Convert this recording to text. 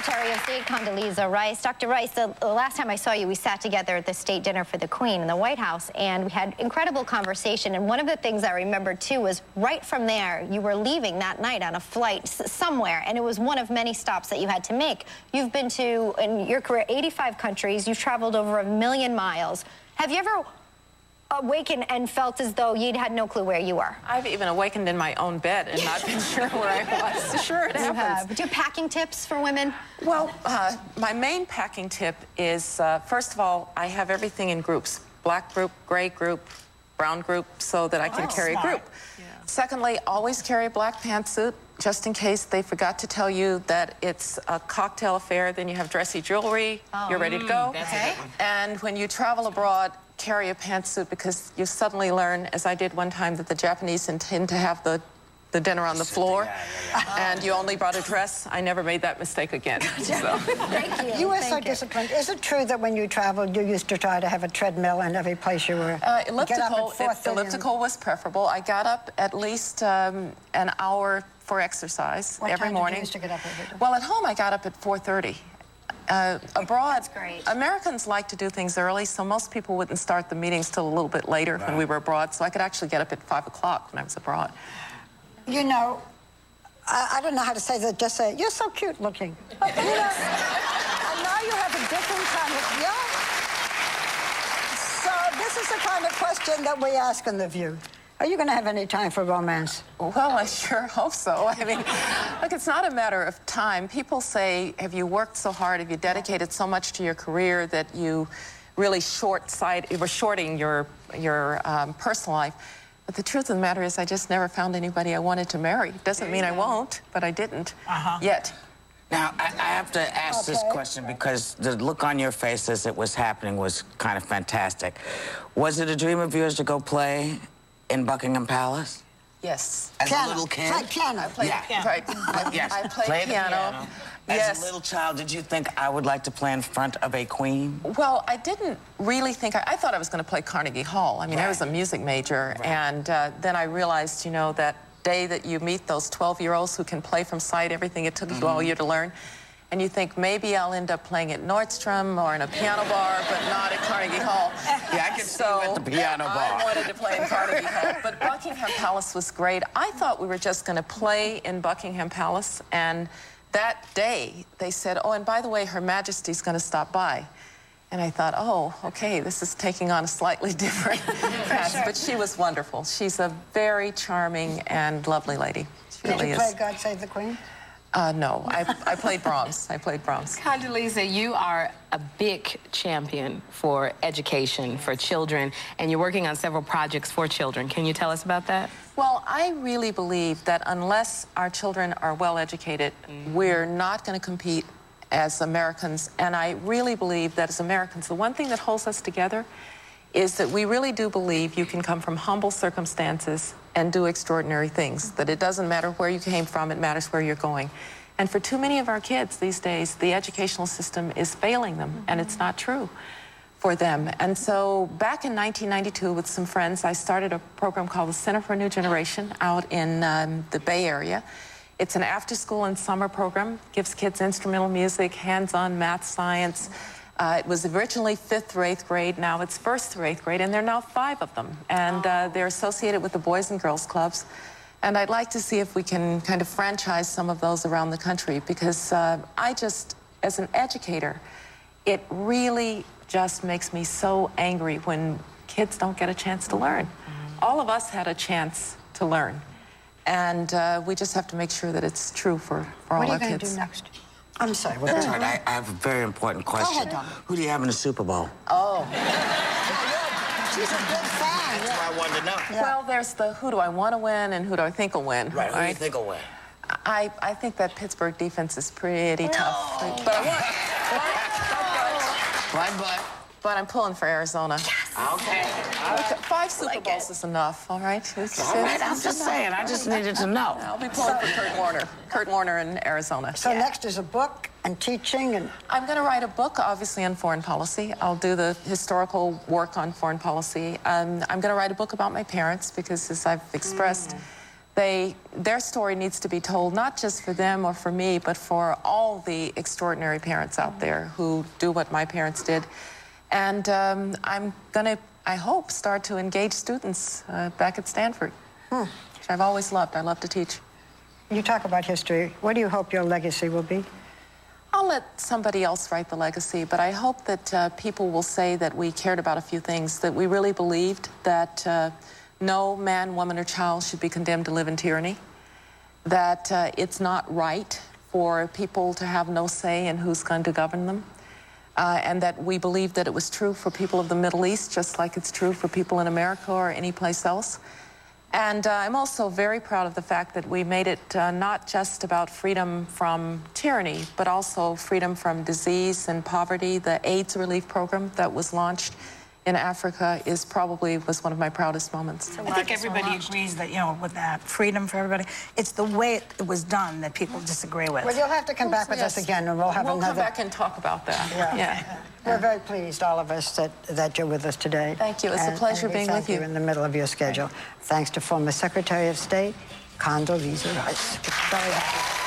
Secretary of State Condoleezza Rice. Dr. Rice, the last time I saw you, we sat together at the state dinner for the Queen in the White House, and we had incredible conversation. And one of the things I remembered, too, was right from there, you were leaving that night on a flight somewhere, and it was one of many stops that you had to make. You've been to, in your career, 85 countries. You've traveled over 1 million miles. Have you ever awakened and felt as though you'd had no clue where you were? I've even awakened in my own bed and not been sure where I was. Sure, it happens. Do you have packing tips for women? Well, my main packing tip is, first of all, I have everything in groups. Black group, gray group, brown group, so that I can carry a group. Yeah. Secondly, always carry a black pantsuit, just in case they forgot to tell you that it's a cocktail affair. Then you have dressy jewelry, you're ready to go. Okay. And when you travel abroad, carry a pantsuit, because you suddenly learn, as I did one time, that the Japanese intend to have the dinner on the floor, and you only brought a dress. I never made that mistake again. So. Thank you. You were so disciplined. Is it true that when you traveled, you used to try to have a treadmill in every place you were? Elliptical was preferable. I got up at least an hour for exercise every morning. What time did you used to get up every day? Well, at home, I got up at 4:30. Abroad, That's great. Americans like to do things early, so most people wouldn't start the meetings till a little bit later when we were abroad, so I could actually get up at 5 o'clock when I was abroad. You know, I don't know how to say that, just say, you're so cute looking. You know, I know you have a different kind of, So this is the kind of question that we ask on The View. Are you going to have any time for romance? Well, I sure hope so. I mean, look, it's not a matter of time. People say, have you worked so hard, have you dedicated so much to your career that you really were shorting your personal life? But the truth of the matter is I just never found anybody I wanted to marry. Doesn't mean I won't, but I didn't yet. Now, I have to ask this question because the look on your face as it was happening was kind of fantastic. Was it a dream of yours to go play in Buckingham Palace? Yes. As a little kid? Play piano. I played piano. Right. I played piano. As a little child, did you think I would like to play in front of a queen? Well, I didn't really think... I thought I was going to play Carnegie Hall. I mean, I was a music major, and then I realized, you know, that day that you meet those 12-year-olds who can play from sight everything it took you all year to learn, and you think, maybe I'll end up playing at Nordstrom or in a piano bar, but not at Carnegie Hall. Yeah, I can see you at the piano bar. I wanted to play in Carnegie Hall, but Buckingham Palace was great. I thought we were just going to play in Buckingham Palace, and that day, they said, oh, and by the way, Her Majesty's going to stop by. And I thought, oh, okay, this is taking on a slightly different path. But she was wonderful. She's a very charming and lovely lady. She really is. Did you play God Save the Queen? No, I played Brahms. I played Brahms. Condoleezza, you are a big champion for education for children, and you're working on several projects for children. Can you tell us about that? Well, I really believe that unless our children are well educated, we're not going to compete as Americans. And I really believe that as Americans, the one thing that holds us together is that we really do believe you can come from humble circumstances and do extraordinary things, that it doesn't matter where you came from, it matters where you're going. And for too many of our kids these days, the educational system is failing them, and it's not true for them. And so back in 1992 with some friends, I started a program called the Center for a New Generation out in the Bay Area. It's an after-school and summer program, gives kids instrumental music, hands-on math, science. It was originally 5th through 8th grade, now it's 1st through 8th grade, and there are now 5 of them. And they're associated with the Boys and Girls Clubs. And I'd like to see if we can kind of franchise some of those around the country, because I just, as an educator, it really just makes me so angry when kids don't get a chance to learn. All of us had a chance to learn. And we just have to make sure that it's true for all our kids. What are you going to do next? I'm sorry. That's right. I have a very important question. Go ahead, Donna. Who do you have in the Super Bowl? Oh. She's a big fan. That's what I wanted to know. Yeah. Well, there's the who do I want to win and who do I think will win. Right, who do you think will win? I think that Pittsburgh defense is pretty tough. But I want... But I'm pulling for Arizona. Yes. Okay. 5 Super Bowls is enough, all right? All right, I'm just saying. I just needed to know. I'll be pulling for Kurt Warner. Kurt Warner in Arizona. So next is a book and teaching and... I'm going to write a book, obviously, on foreign policy. I'll do the historical work on foreign policy. I'm going to write a book about my parents because, as I've expressed, their story needs to be told, not just for them or for me, but for all the extraordinary parents out there who do what my parents did. And I'm going to, I hope, start to engage students back at Stanford, which I've always loved. I love to teach. You talk about history. What do you hope your legacy will be? I'll let somebody else write the legacy, but I hope that people will say that we cared about a few things, that we really believed that no man, woman, or child should be condemned to live in tyranny, that it's not right for people to have no say in who's going to govern them, and that we believed that it was true for people of the Middle East, just like it's true for people in America or any place else. And I'm also very proud of the fact that we made it not just about freedom from tyranny, but also freedom from disease and poverty. The AIDS relief program that was launched in Africa was one of my proudest moments. I think everybody agrees that, you know, with that freedom for everybody, it's the way it was done that people disagree with. Well, you'll have to come back with us again, and we'll have another... We'll come back and talk about that. Yeah. We're very pleased, all of us, that you're with us today. Thank you. It's a pleasure being with you. In the middle of your schedule. Thanks to former Secretary of State, Condoleezza Rice. Very happy.